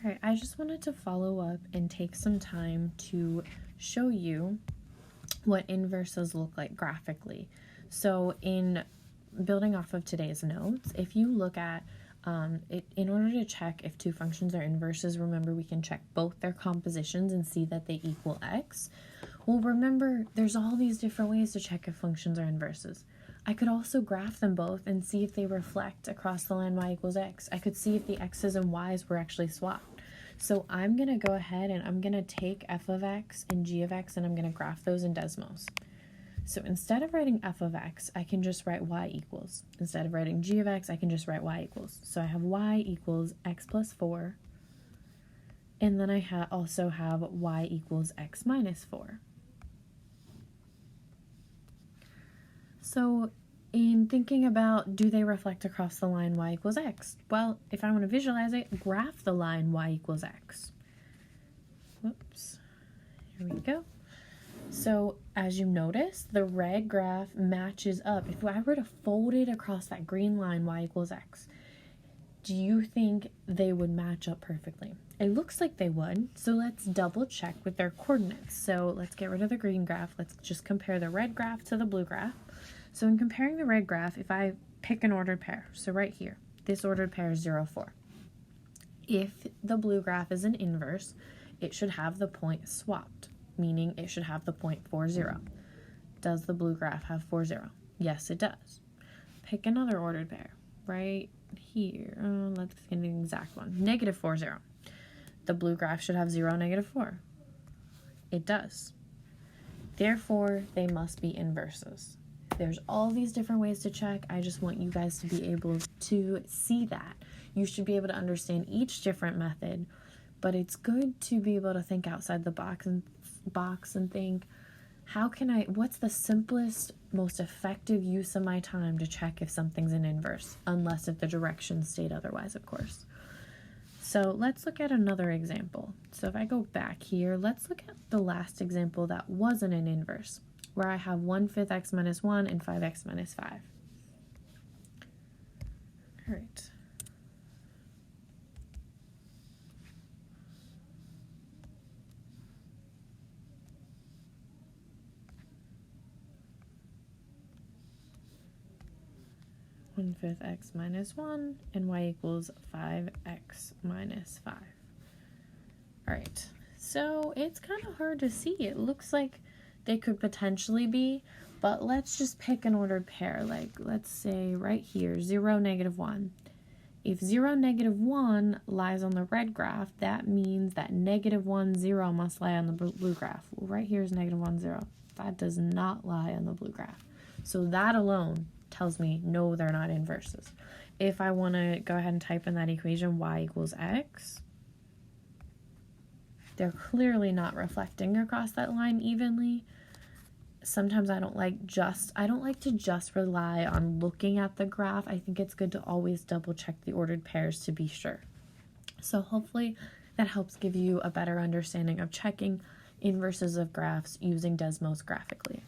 All right, I just wanted to follow up and take some time to show you what inverses look like graphically. So in building off of today's notes, if you look at it, in order to check if two functions are inverses, remember we can check both their compositions and see that they equal x. Well, remember there's all these different ways to check if functions are inverses. I could also graph them both and see if they reflect across the line y equals x. I could see if the x's and y's were actually swapped. So I'm going to go ahead and I'm going to take f of x and g of x and I'm going to graph those in Desmos. So instead of writing f of x, I can just write y equals. Instead of writing g of x, I can just write y equals. So I have y equals x plus 4. And then I also have y equals x minus 4. So in thinking about, do they reflect across the line y equals x? Well, if I want to visualize it, graph the line y equals x. Whoops. Here we go. So as you notice, the red graph matches up. If I were to fold it across that green line, y equals x, do you think they would match up perfectly? It looks like they would, so let's double check with their coordinates. So let's get rid of the green graph. Let's just compare the red graph to the blue graph. So in comparing the red graph, if I pick an ordered pair, so right here, this ordered pair is 0, 4. If the blue graph is an inverse, it should have the point swapped, meaning it should have the point 4, 0. Does the blue graph have 4, 0? Yes, it does. Pick another ordered pair right here. Let's get an exact one. Negative 4, 0. The blue graph should have 0, negative 4. It does. Therefore, they must be inverses. There's all these different ways to check. I just want you guys to be able to see that. You should be able to understand each different method, but it's good to be able to think outside the box and think, what's the simplest, most effective use of my time to check if something's an inverse, unless if the directions state otherwise, of course. So let's look at another example. So if I go back here, let's look at the last example that wasn't an inverse, where I have 1/5 x minus 1 and 5x minus 5. All right. One fifth x minus 1 and y equals 5x minus 5. All right, so it's kind of hard to see. It looks like they could potentially be, but let's just pick an ordered pair. Like, let's say right here, 0, negative 1. If 0, negative 1 lies on the red graph, that means that negative 1, 0 must lie on the blue graph. Well, right here is negative 1, 0. That does not lie on the blue graph. So that alone tells me, no, they're not inverses. If I want to go ahead and type in that equation, y equals x, they're clearly not reflecting across that line evenly. Sometimes I don't like to just rely on looking at the graph. I think it's good to always double check the ordered pairs to be sure. So hopefully that helps give you a better understanding of checking inverses of graphs using Desmos graphically.